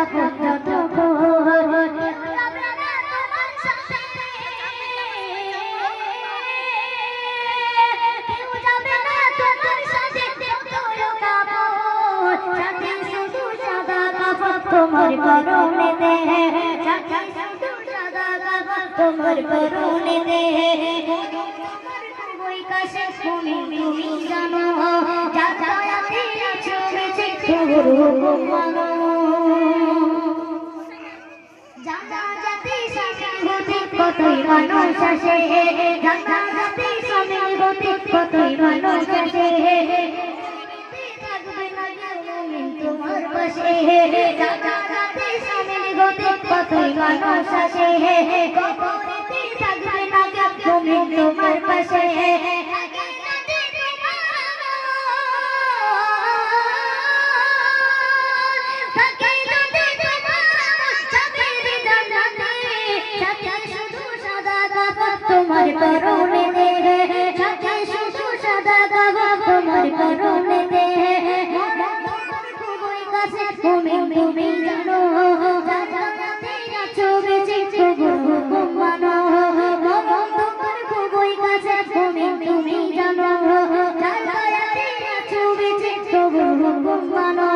কাপড় যতক্ষণ তোমার পরনে দে তোমার পরনে দে ওই কাছে তুমি জানো যাতায়াতে চলেছে তোর হুকুম মানো জাতি শাসন হতে কতই মানুষ আসে জাতি শাসন হতে কতই মানুষ আসে তোমার পাশে জাতি শাসন হতে কতই মানুষ আসে কবরেতে থাকবে না তুমি তোমার পাশে তোমার পরনে দে সাথে শুধু সাদা গাবা তোমার পরনে দে খুবই কাছে তুমি জানো জানাতে আছো বেঁচে তবু হুকুম মানো তোমার খুবই কাছে তুমি জানো জানাতে আছো বেঁচে তবু হুকুম মানো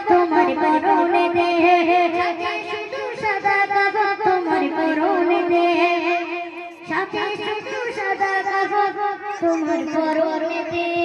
তোমার পরনে দে শুধু সাদা গাবা তোমার পরনে দে সাথে শুধু সাদা গাবা তোমার পরনে দে।